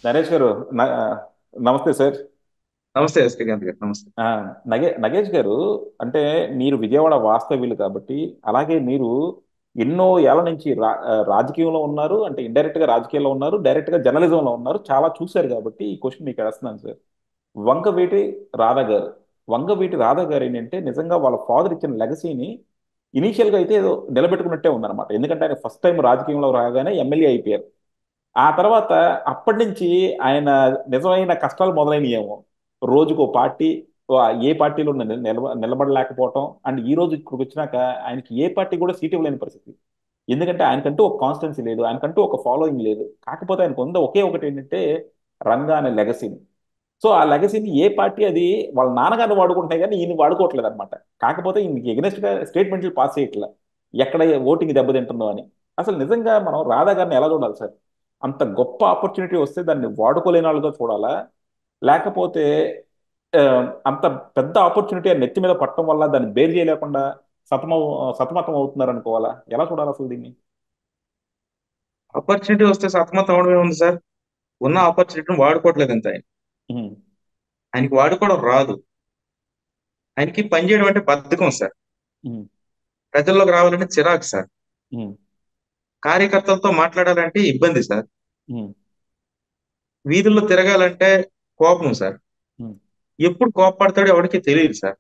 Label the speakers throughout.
Speaker 1: నరేష్ గారు, న- నమస్తే సార్.
Speaker 2: నమస్తే శ్రీకాంత్ గారు, నమస్తే.
Speaker 1: ఆ, నగేష్ గారు, అంటే మీరు విజయవాడ వాస్తవ్యులు కాబట్టి, అలాగే మీరు ఎన్నో ఏళ్ల నుంచి రాజకీయంలో ఉన్నారు, అంటే ఇండైరెక్ట్ గా రాజకీయాల్లో ఉన్నారు, డైరెక్ట్ గా జర్నలిజంలో ఉన్నారు, చాలా చూశారు కాబట్టి ఈ క్వశ్చన్ మీకు వేస్తున్నాను సార్. వంగవీటి రాధా గారు వంగవీటి రాధా గారు ఏంటంటే నిజంగా వాళ్ళ ఫాదర్ ఇచ్చిన లెగసీని ఇనీషియల్ గా అయితే ఏదో నిలబెట్టుకున్నట్టే ఉందన్నమాట. ఎందుకంటే ఆయన ఫస్ట్ టైం రాజకీయంలో రాగానే ఎమ్మెల్యే అయిపోయారు. ఆ తర్వాత అప్పటి నుంచి ఆయన నిజమైన కష్టాలు మొదలైనయేమో. రోజుకో పార్టీ, ఏ పార్టీలో నిలబడలేకపోవటం, అండ్ ఈ రోజు ఇక్కడికి వచ్చినాక ఆయనకి ఏ పార్టీ కూడా సీట్ ఇవ్వలేని పరిస్థితి. ఎందుకంటే ఆయనకంటూ ఒక కాన్స్టెన్సీ లేదు, ఆయనకంటూ ఒక ఫాలోయింగ్ లేదు. కాకపోతే ఆయనకు ఉంది ఒకే ఒకటి ఏంటంటే రంగా అనే లెగసీని. సో ఆ లెగసీని ఏ పార్టీ అది వాళ్ళ నాన్నగారిని వాడుకుంటున్నాయి కానీ ఈయన వాడుకోవట్లేదు అనమాట. కాకపోతే ఈయనకి ఎగనెస్ట్ గా స్టేట్మెంట్లు పాస్ చేయట్లే, ఎక్కడ ఓటింగ్ దెబ్బతింటుందో అని. అసలు నిజంగా మనం రాధా గారిని ఎలా చూడాలి సార్? అంత గొప్ప ఆపర్చునిటీ వస్తే దాన్ని వాడుకోలేని వాళ్ళుగా చూడాలా, లేకపోతే ఆ, అంత పెద్ద ఆపర్చునిటీ ఆ నెత్తి మీద పట్టడం వల్ల దాన్ని బేర్ చేయలేకుండా సతమం సతమతం అవుతున్నారు అనుకోవాలా? ఎలా చూడాలి అసలు దీన్ని?
Speaker 2: ఆపర్చునిటీ వస్తే సతమతం అవడమే ఉంది సార్. ఉన్న
Speaker 1: ఉమ్,
Speaker 2: ఆపర్చునిటీని వాడుకోవట్లేదు అంత ఆయన.
Speaker 1: ఉమ్,
Speaker 2: ఆయనకి వాడుకోవడం రాదు. ఆయనకి పని చేయడం అంటే బద్ధకం సార్.
Speaker 1: ఉమ్,
Speaker 2: ప్రజల్లోకి రావాలంటే చిరాకు సార్.
Speaker 1: ఉమ్,
Speaker 2: కార్యకర్తలతో మాట్లాడాలంటే ఇబ్బంది సార్.
Speaker 1: ఉమ్,
Speaker 2: వీధుల్లో తిరగాలంటే కోపం సార్.
Speaker 1: ఉమ్,
Speaker 2: ఎప్పుడు కోపపడతాడో ఎవరికి తెలియదు సార్.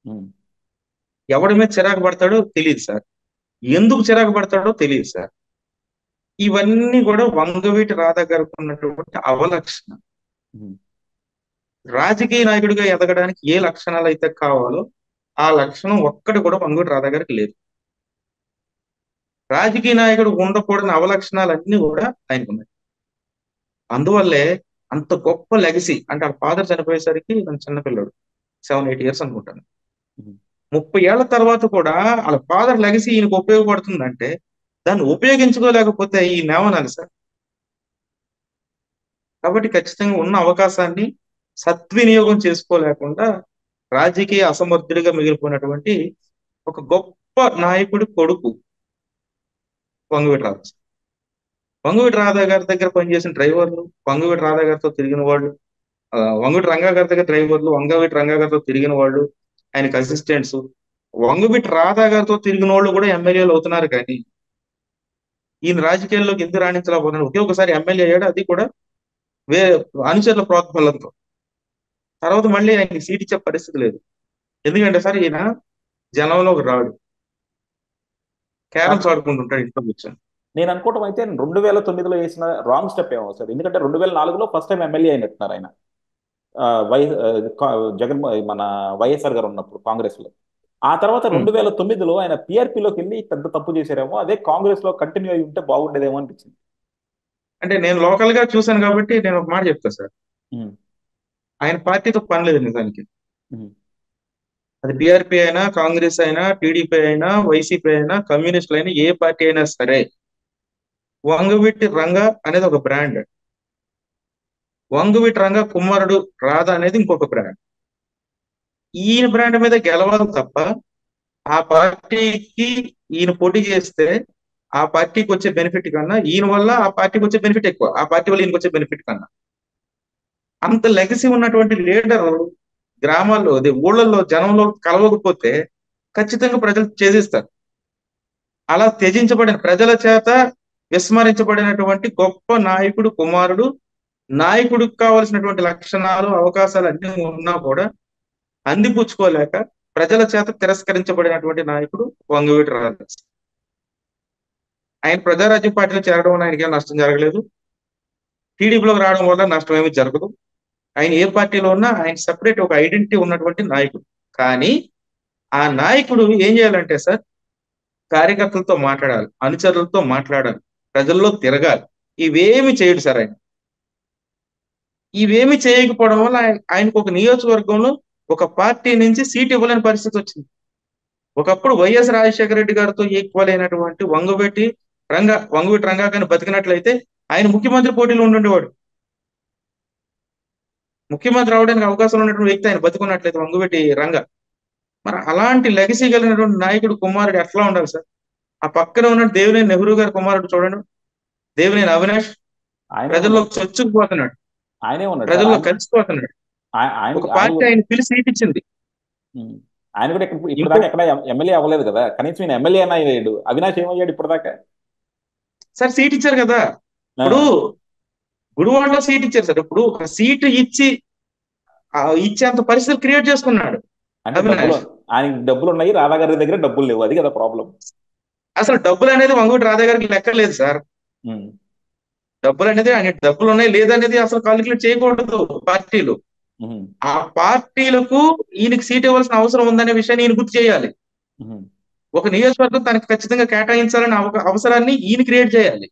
Speaker 1: ఉమ్,
Speaker 2: ఎవడి మీద చిరాకు పడతాడో తెలియదు సార్. ఎందుకు చిరాకు పడతాడో తెలియదు సార్. ఇవన్నీ కూడా వంగవీటి రాధా గారికి ఉన్నటువంటి అవలక్షణం.
Speaker 1: ఉమ్.
Speaker 2: రాజకీయ నాయకుడిగా ఎదగడానికి ఏ లక్షణాలు అయితే కావాలో ఆ లక్షణం ఒక్కటి కూడా వంగవీటి రాధా గారికి లేదు. రాజకీయ నాయకుడు ఉండకూడని అవలక్షణాలన్నీ కూడా ఆయనకు ఉన్నాయి. అందువల్లే అంత గొప్ప లెగసీ. అంటే ఆ ఫాదర్ చనిపోయేసరికి నేను చిన్నపిల్లడు, 7, 8 ఇయర్స్ అనుకుంటాను.
Speaker 1: ఉమ్.
Speaker 2: 30 ఏళ్ల తర్వాత కూడా వాళ్ళ ఫాదర్ లెగసీ ఈయనకు ఉపయోగపడుతుందంటే దాన్ని ఉపయోగించుకోలేకపోతే ఈయన ఏమనాలి సార్? కాబట్టి ఖచ్చితంగా ఉన్న అవకాశాన్ని సద్వినియోగం చేసుకోలేకుండా రాజకీయ అసమర్థుడిగా మిగిలిపోయినటువంటి ఒక గొప్ప నాయకుడి కొడుకు వంగవీటి రాధా. వంగవీటి రాధా గారి దగ్గర పనిచేసిన డ్రైవర్లు, వంగవీటి రాధా గారితో తిరిగిన వాళ్ళు, వంగవీటి రంగా గారి దగ్గర డ్రైవర్లు, వంగవీటి రంగా గారితో తిరిగిన వాళ్ళు, ఆయనకు అసిస్టెంట్స్, వంగవీటి రాధా గారితో తిరిగిన వాళ్ళు కూడా ఎమ్మెల్యేలు అవుతున్నారు. కానీ ఈయన రాజకీయాల్లోకి ఎందుకు రాణించలేకపోతున్నాడు? ఒకే ఒకసారి ఎమ్మెల్యే అయ్యాడు, అది కూడా వే అనుచరుల ప్రోత్బలంతో. తర్వాత మళ్ళీ ఆయనకి సీట్ ఇచ్చే పరిస్థితి లేదు. ఎందుకంటే సార్ ఈయన జనంలోకి రాడు, క్యారమ్స్ ఆడుకుంటుంటాడు ఇంట్లో కూర్చొని.
Speaker 1: నేను అనుకోవటం అయితే 2009లో వేసిన రాంగ్ స్టెప్ ఏమో సార్. ఎందుకంటే 2004లో ఫస్ట్ టైం ఎమ్మెల్యే అయినట్టున్నారు ఆయన. ఆ, వై ఆ, జగన్ మన వైఎస్ఆర్ గారు ఉన్నప్పుడు కాంగ్రెస్ లో. ఆ తర్వాత
Speaker 2: ఉమ్.
Speaker 1: 2009లో ఆయన పిఆర్పిలోకి వెళ్ళి పెద్ద తప్పు చేశారేమో. అదే కాంగ్రెస్ లో కంటిన్యూ అయి ఉంటే బాగుండేదేమో అనిపించింది.
Speaker 2: అంటే నేను లోకల్ గా చూశాను కాబట్టి నేను ఒక మాట చెప్తా సార్.
Speaker 1: ఉమ్,
Speaker 2: ఆయన పార్టీతో పని లేదు నిజానికి.
Speaker 1: ఉమ్,
Speaker 2: అది బీఆర్పీ అయినా, కాంగ్రెస్ అయినా, టీడీపీ అయినా, వైసీపీ అయినా, కమ్యూనిస్టులు అయినా, ఏ పార్టీ అయినా సరే, వంగవీటి రంగ అనేది ఒక బ్రాండ్. వంగవీటి రంగ కుమారుడు రాధా అనేది ఇంకొక బ్రాండ్. ఈయన బ్రాండ్ మీద గెలవాలి తప్ప ఆ పార్టీకి ఈయన పోటీ చేస్తే ఆ పార్టీకి వచ్చే బెనిఫిట్ కన్నా ఈయన వల్ల ఆ పార్టీకి వచ్చే బెనిఫిట్ ఎక్కువ, ఆ పార్టీ వల్ల ఈయనకి వచ్చే బెనిఫిట్ కన్నా. అంత లెగసీ ఉన్నటువంటి లీడర్ గ్రామాల్లో, అదే ఊళ్ళల్లో జనంలో కలవకపోతే ఖచ్చితంగా ప్రజలు చేసేస్తారు. అలా త్యజించబడిన ప్రజల చేత విస్మరించబడినటువంటి గొప్ప నాయకుడు కుమారుడు, నాయకుడికి కావలసినటువంటి లక్షణాలు అవకాశాలు అన్ని ఉన్నా కూడా అందిపుచ్చుకోలేక ప్రజల చేత తిరస్కరించబడినటువంటి నాయకుడు వంగవీటి రాజా. ఆయన ప్రజారాజ్య పార్టీలో చేరడం వల్ల ఆయనకి ఏం నష్టం జరగలేదు. టీడీపీలోకి రావడం వల్ల నష్టం ఏమీ జరగదు. ఆయన ఏ పార్టీలో ఉన్నా ఆయన సెపరేట్ ఒక ఐడెంటిటీ ఉన్నటువంటి నాయకుడు. కానీ ఆ నాయకుడు ఏం చేయాలంటే సార్, కార్యకర్తలతో మాట్లాడాలి, అనుచరులతో మాట్లాడాలి, ప్రజల్లో తిరగాలి. ఇవేమి చేయడు సార్ ఆయన. ఇవేమి చేయకపోవడం వల్ల ఆయనకు ఒక నియోజకవర్గంలో ఒక పార్టీ నుంచి సీట్ ఇవ్వలేని పరిస్థితి వచ్చింది. ఒకప్పుడు వైఎస్ రాజశేఖర రెడ్డి గారితో ఈక్వల్ అయినటువంటి వంగవీటి రంగా కానీ బతికినట్లయితే ఆయన ముఖ్యమంత్రి పోటీలో ఉండుండేవాడు. ముఖ్యమంత్రి అవడానికి అవకాశం ఉన్నటువంటి వ్యక్తి ఆయన బతుకున్నట్లయితే వంగవీటి రంగ. మరి అలాంటి లెగసీ కలిగినటువంటి నాయకుడు కుమారుడు ఎట్లా ఉండాలి సార్? ఆ పక్కన ఉన్న దేవినేని నెహ్రూ గారి కుమారుడు చూడండి, దేవినేని అవినాష్,
Speaker 1: ఆయనే
Speaker 2: ప్రజల్లో
Speaker 1: ఉన్నారు సార్.
Speaker 2: చొచ్చుకుపోతున్నాడు.
Speaker 1: ఆయనే ఉన్నాడు సార్.
Speaker 2: ప్రజల్లో
Speaker 1: ఆయన
Speaker 2: కలిసిపోతున్నాడు.
Speaker 1: ఆయన
Speaker 2: ఒక
Speaker 1: ఆయన
Speaker 2: పార్టీ ఆయన పిలిచి సీట్ ఇచ్చింది.
Speaker 1: ఉమ్. ఆయన కూడా ఇప్పుడు
Speaker 2: ఇంకో
Speaker 1: దాకా ఎక్కడ ఎమ్మెల్యే అవ్వలేదు కదా, కనీసం ఈయన ఎమ్మెల్యే అయినా అయ్యాడు. అవినాష్ ఏమయ్యాడు ఇప్పటిదాకా?
Speaker 2: సార్ సీట్ ఇచ్చారు కదా. ఇప్పుడు
Speaker 1: ఆ,
Speaker 2: గుడివాడలో సీట్ ఇచ్చారు సార్. ఇప్పుడు ఒక సీట్ ఇచ్చి ఇచ్చేంత పరిస్థితులు క్రియేట్ చేసుకున్నాడు
Speaker 1: అంటే డబ్బులు,
Speaker 2: అవినాష్.
Speaker 1: ఆయనకి డబ్బులు ఉన్నాయి, రాధా గారి దగ్గర డబ్బులు లేవు, అది కదా ప్రాబ్లం.
Speaker 2: అసలు డబ్బులు అనేది వంగూటి రాధా గారికి లెక్కలేదు సార్. డబ్బులు అనేది ఆయన డబ్బులు ఉన్నాయి లేదనేది అసలు కాలిక్యులేట్ చేయకూడదు పార్టీలు. ఆ పార్టీలకు ఈయనకి సీట్ ఇవ్వాల్సిన అవసరం ఉందనే విషయాన్ని ఈయన గుర్తు చేయాలి. ఒక నియోజకవర్గం తనకు ఖచ్చితంగా కేటాయించాలనే అవసరాన్ని ఈయన క్రియేట్ చేయాలి.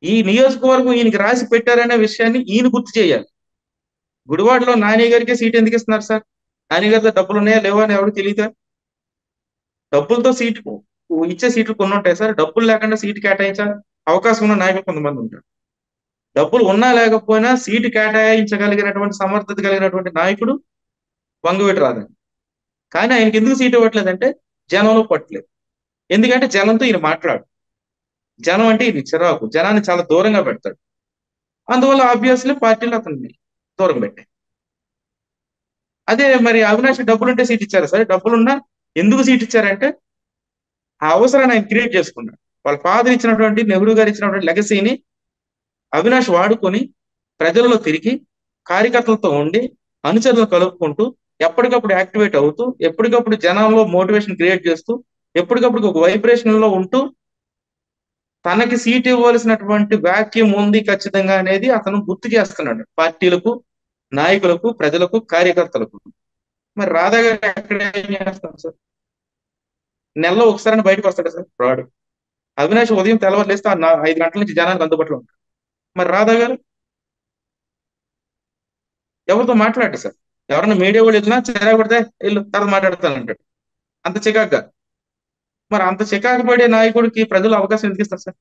Speaker 2: ఈ నియోజకవర్గం ఈయనకి రాసి పెట్టారనే విషయాన్ని ఈయన గుర్తు చేయాలి. గుడివాడలో నాని గారికి సీట్ ఎందుకు ఇస్తున్నారు సార్? నాని గారితో డబ్బులు ఉన్నాయా లేవా అని ఎవరు తెలియదా? డబ్బులతో సీటు ఇచ్చే సీట్లు కొన్ని ఉంటాయి సార్. డబ్బులు లేకుండా సీటు కేటాయించే అవకాశం ఉన్న నాయకులు కొంతమంది ఉంటారు. డబ్బులు ఉన్నా లేకపోయినా సీటు కేటాయించగలిగినటువంటి సమర్థత కలిగినటువంటి నాయకుడు వంగవీటి రాధన్. కానీ ఆయనకి ఎందుకు సీటు ఇవ్వట్లేదంటే జనంలో పట్టలేదు. ఎందుకంటే జనంతో ఈయన మాట్లాడు, జనం అంటే ఈయన చిరాకు, జనాన్ని చాలా దూరంగా పెడతాడు. అందువల్ల ఆబ్వియస్లీ పార్టీలు అతన్ని దూరం పెట్టాయి. అదే మరి అవినాష్ డబ్బులుంటే సీట్ ఇచ్చారు సార్. డబ్బులున్నా ఎందుకు సీట్ ఇచ్చారంటే ఆ అవసరాన్ని ఆయన క్రియేట్ చేసుకున్నాడు. వాళ్ళ ఫాదర్ ఇచ్చినటువంటి, నెహ్రూ గారు ఇచ్చినటువంటి లెగసీని అవినాష్ వాడుకొని ప్రజల్లో తిరిగి కార్యకర్తలతో ఉండి అనుచరులను కలుపుకుంటూ ఎప్పటికప్పుడు యాక్టివేట్ అవుతూ ఎప్పటికప్పుడు జనాల్లో మోటివేషన్ క్రియేట్ చేస్తూ ఎప్పటికప్పుడు ఒక వైబ్రేషన్ లో ఉంటూ తనకి సీట్ ఇవ్వాల్సినటువంటి వాక్యూమ్ ఉంది ఖచ్చితంగా అనేది అతను గుర్తు చేస్తున్నాడు పార్టీలకు, నాయకులకు, ప్రజలకు, కార్యకర్తలకు. మరి రాధా గారు ఎక్కడ ఏం చేస్తాం సార్? నెలలో ఒకసారి బయటకు వస్తాడు సార్ రాడు. అవినాష్ ఉదయం తెల్లవారు లేస్తే 5 గంటల నుంచి జనానికి అందుబాటులో ఉంటాడు. మరి రాధా గారు ఎవరితో మాట్లాడు సార్? ఎవరైనా మీడియా వాళ్ళు వెళ్ళినా చిరాకు పడితే వెళ్ళు తర్వాత మాట్లాడతానంటాడు. అంత చికాగ్గా. మరి అంత చికాకు పడే నాయకుడికి ప్రజలు అవకాశం ఎందుకు ఇస్తారు సార్?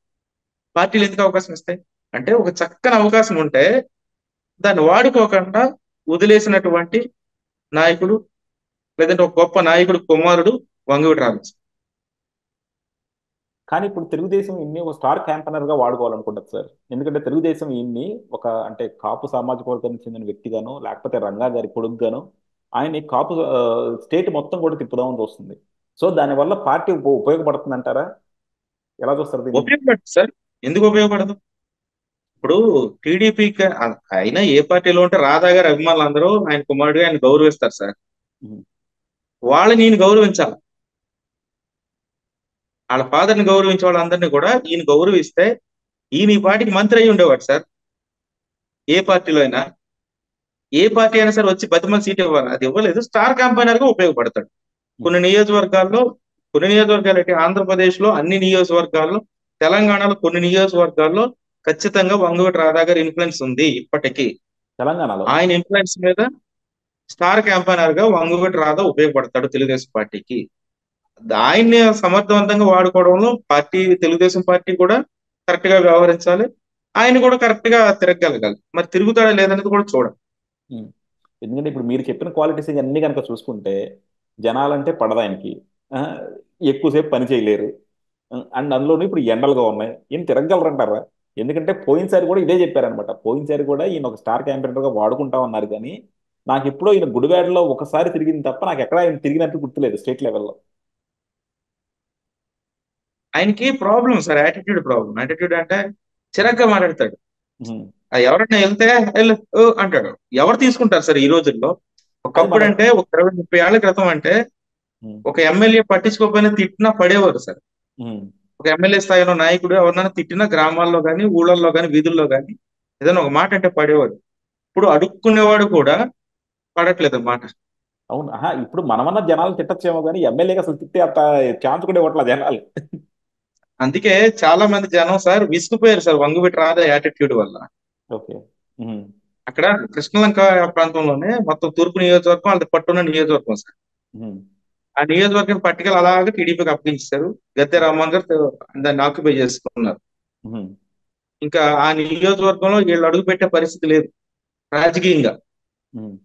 Speaker 2: పార్టీలు ఎందుకు అవకాశం ఇస్తాయి? అంటే ఒక చక్కని అవకాశం ఉంటే దాన్ని వాడుకోకుండా వదిలేసినటువంటి నాయకుడు, లేదంటే ఒక గొప్ప నాయకుడు కుమారుడు వంగవీటి రామచంద్ర.
Speaker 1: కానీ ఇప్పుడు తెలుగుదేశం ఇన్ని ఒక స్టార్ క్యాంపెయినర్ గా వాడుకోవాలనుకుంటుంది సార్. ఎందుకంటే తెలుగుదేశం ఇన్ని ఒక అంటే కాపు సామాజిక వర్గానికి చెందిన వ్యక్తిగాను, లేకపోతే రంగా గారి కొడుకుగాను ఆయన్ని కాపు స్టేట్ మొత్తం కూడా తిప్పుదామని చూస్తుంది. సో దానివల్ల పార్టీ ఉపయోగపడుతుంది అంటారా? ఎలా చూస్తారు దీన్ని?
Speaker 2: ఉపయోగపడుతుంది సార్. ఎందుకు ఉపయోగపడదు? ఇప్పుడు టీడీపీకి అయినా ఏ పార్టీలో ఉంటే రాధా గారి అభిమానులు అందరూ ఆయన కుమారుడిగా ఆయన గౌరవిస్తారు సార్.
Speaker 1: ఉమ్.
Speaker 2: వాళ్ళని ఈయన గౌరవించాలి. వాళ్ళ ఫాదర్ ని గౌరవించే వాళ్ళందరినీ కూడా ఈయన గౌరవిస్తే ఈయన ఈ పార్టీకి మంత్రి అయి ఉండేవాడు సార్. ఏ పార్టీలో అయినా, ఏ పార్టీ అయినా సరే వచ్చి 10 మంది సీట్ ఇవ్వాలి. అది ఇవ్వలేదు. స్టార్ క్యాంపెయినర్ గా ఉపయోగపడతాడు. కొన్ని నియోజకవర్గాల్లో, కొన్ని నియోజకవర్గాలు అంటే ఆంధ్రప్రదేశ్ లో అన్ని నియోజకవర్గాల్లో, తెలంగాణలో కొన్ని నియోజకవర్గాల్లో ఖచ్చితంగా వంగవీటి రాధా గారి ఇన్ఫ్లుయెన్స్ ఉంది ఇప్పటికీ.
Speaker 1: తెలంగాణలో
Speaker 2: ఆయన ఇన్ఫ్లుయెన్స్ మీద స్టార్ క్యాంపెయినర్ గా వంగవీటి రాధా ఉపయోగపడతాడు తెలుగుదేశం పార్టీకి. ఆయన్ని సమర్థవంతంగా వాడుకోవడంలో తెలుగుదేశం పార్టీ కూడా కరెక్ట్ గా వ్యవహరించాలి. ఆయన కూడా కరెక్ట్ గా తిరగగలగాలి. మరి తిరుగుతాడా లేదనేది కూడా చూడాలి.
Speaker 1: ఉమ్. ఎందుకంటే ఇప్పుడు మీరు చెప్పిన క్వాలిటీస్ అన్ని కనుక చూసుకుంటే జనాలంటే పడదు ఆయనకి. ఆ, ఎక్కువసేపు పని చేయలేరు. అండ్ అందులోనూ ఇప్పుడు ఎండలుగా ఉన్నాయి, ఈయన తిరగగలరంటారా? ఎందుకంటే పోయినసారి కూడా ఇదే చెప్పారనమాట. పోయినసారి కూడా ఈయన ఒక స్టార్ క్యాంపెయినర్ గా వాడుకుంటామన్నారు, కానీ నాకు ఎప్పుడో ఈయన గుడివాడలో ఒకసారి తిరిగింది తప్ప నాకు ఎక్కడ ఆయన తిరిగినట్టు గుర్తులేదు స్టేట్ లెవెల్లో.
Speaker 2: ఆయనకి problem sir, attitude problem. Attitude అంటే చిరాగ్గా మాట్లాడతాడు.
Speaker 1: ఉమ్.
Speaker 2: అది ఎవరైనా వెళ్తే వెళ్ళు ఓ అంటాడు. ఎవరు తీసుకుంటారు సార్ ఈ రోజుల్లో?
Speaker 1: అది
Speaker 2: ఒకప్పుడు
Speaker 1: మన
Speaker 2: అంటే ఒక 20-30 ఏళ్ల క్రితం అంటే
Speaker 1: ఉమ్.
Speaker 2: ఒక ఎమ్మెల్యే పట్టించుకోకపోయినా తిట్టినా పడేవారు సార్.
Speaker 1: ఉమ్.
Speaker 2: ఒక ఎమ్మెల్యే స్థాయిలో నాయకుడు ఎవరినైనా తిట్టినా గ్రామాల్లో కానీ, ఊళ్ళల్లో కానీ, వీధుల్లో కానీ ఏదైనా ఒక మాట అంటే పడేవాడు. ఇప్పుడు అడుక్కునేవాడు కూడా పడట్లేదు మాట.
Speaker 1: అవును. ఆహా, ఇప్పుడు మనమన్న జనాలు తిట్టచ్చేమో కానీ ఎమ్మెల్యేగా అసలు తిట్టే అంత ఛాన్స్ కూడా ఇవ్వట్ల జనాలు.
Speaker 2: అందుకే చాలా మంది జనం సార్ విసిగిపోయారు సార్ వంగవీటి రాధా యాటిట్యూడ్ వల్ల.
Speaker 1: ఓకే. ఉమ్.
Speaker 2: అక్కడ కృష్ణలంక ప్రాంతంలోనే మొత్తం తూర్పు నియోజకవర్గం వాళ్ళది పట్టున్న నియోజకవర్గం సార్.
Speaker 1: ఉమ్.
Speaker 2: ఆ నియోజకవర్గం పట్టుకెళ్ళి అలాగే టీడీపీకి అప్పగించారు. గద్దె రామ్మోహన్ గారు దాన్ని ఆక్యుపై చేసుకున్నారు.
Speaker 1: ఉమ్.
Speaker 2: ఇంకా ఆ నియోజకవర్గంలో వీళ్ళు అడుగు పెట్టే పరిస్థితి లేదు రాజకీయంగా.
Speaker 1: ఉమ్.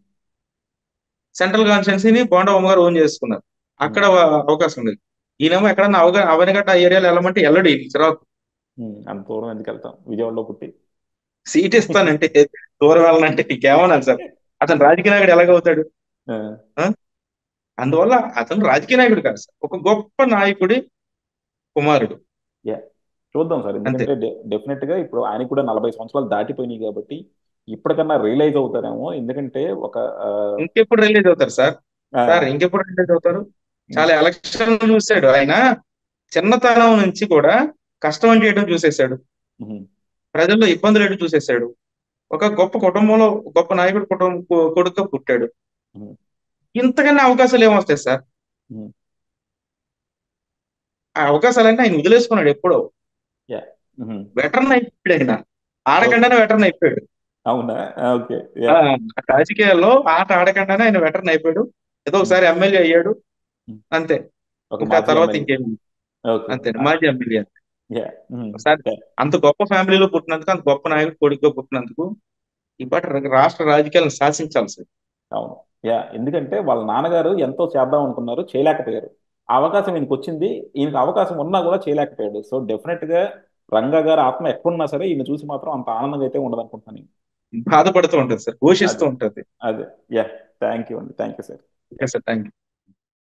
Speaker 2: సెంట్రల్ కాన్స్టిట్యున్సీని బోండా ఉమ్మ గారు ఓన్ చేసుకున్నారు.
Speaker 1: ఉమ్.
Speaker 2: అక్కడ అవకాశం లేదు. ఈయనేమో ఎక్కడన్నా అవనగడ్డ ఆ ఏరియాలో వెళ్ళమంటే వెళ్ళడు. ఈయన చిరాకు.
Speaker 1: అంత దూరం ఎందుకు వెళ్తాం విజయవాడలో పుట్టి.
Speaker 2: సీట్ ఇస్తానంటే దూరం వెళ్ళాలంటే ఇంకేమన్నాను సార్. అతను రాజకీయ నాయకుడు ఎలాగవుతాడు?
Speaker 1: ఆ,
Speaker 2: ఆ? అందువల్ల అతను రాజకీయ నాయకుడు కాదు సార్, ఒక గొప్ప నాయకుడి కుమారుడు.
Speaker 1: యా, చూద్దాం సార్.
Speaker 2: అంతే.
Speaker 1: ఎందుకంటే డెఫినెట్ గా ఇప్పుడు ఆయనకు కూడా 40 సంవత్సరాలు దాటిపోయినాయి కాబట్టి ఇప్పటికన్నా రియలైజ్ అవుతారేమో. ఎందుకంటే ఒక ఆ,
Speaker 2: ఇంకెప్పుడు రిలీజ్ అవుతారు సార్?
Speaker 1: ఆ,
Speaker 2: సార్ ఇంకెప్పుడు రిలీజ్ అవుతారు?
Speaker 1: ఉమ్,
Speaker 2: చాలా ఎలక్షన్ చూశాడు ఆయన. చిన్నతనం నుంచి కూడా కష్టం చేయడం చూసేశాడు.
Speaker 1: ఉమ్,
Speaker 2: ప్రజల్లో ఇబ్బందులు ఏంటో చూసేశాడు. ఒక గొప్ప కుటుంబంలో గొప్ప నాయకుడు కుటుంబం కొడుకుగా పుట్టాడు.
Speaker 1: ఉమ్,
Speaker 2: ఇంతకన్నా అవకాశాలు ఏమొస్తాయి సార్?
Speaker 1: ఉమ్,
Speaker 2: ఆ అవకాశాలన్నీ ఆయన వదిలేసుకున్నాడు ఎప్పుడో.
Speaker 1: యా, ఉమ్,
Speaker 2: వెటరన్ అయిపోయాడు ఆయన.
Speaker 1: ఓకే.
Speaker 2: ఆడకుండానే వెటరన్ అయిపోయాడు.
Speaker 1: అవునా? ఓకే. యా,
Speaker 2: ఆ, రాజకీయాల్లో ఆట ఆడకుండానే ఆయన వెటరన్ అయిపోయాడు. ఏదో
Speaker 1: ఉమ్,
Speaker 2: ఒకసారి ఎమ్మెల్యే అయ్యాడు.
Speaker 1: ఉమ్,
Speaker 2: అంతే.
Speaker 1: ఒక
Speaker 2: ఇంకా
Speaker 1: మాజీ
Speaker 2: తర్వాత
Speaker 1: ఎమ్మెల్యే.
Speaker 2: ఇంకేమి.
Speaker 1: ఓకే.
Speaker 2: అంతే, మాజీ ఎమ్మెల్యే.
Speaker 1: యా,
Speaker 2: ఒకసారి అంత గొప్ప ఫ్యామిలీలో పుట్టినందుకు, అంత గొప్ప నాయకుడు కొడుకుగా పుట్టినందుకు ఈ పాట రాష్ట్ర రాజకీయాలను శాసించాలి సార్.
Speaker 1: అవును. యా, ఎందుకంటే వాళ్ళ నాన్నగారు ఎంతో చేద్దాం అనుకున్నారు, చేయలేకపోయారు. ఆ అవకాశం ఈయనకి వచ్చింది. ఈయనకి అవకాశం ఉన్నా కూడా చేయలేకపోయాడు. సో డెఫినెట్ గా రంగా గారి ఆత్మ ఎక్కడున్నా సరే ఈయన చూసి మాత్రం అంత ఆనందంగా అయితే ఉండదు అనుకుంటున్నాను నేను.
Speaker 2: బాధపడుతూ ఉంటుంది సార్, ఘోషిస్తూ
Speaker 1: అదే.
Speaker 2: ఉంటుంది.
Speaker 1: అదే. యా. థ్యాంక్ యూ అండి. Thank you sir.
Speaker 2: Okay sir, thank you.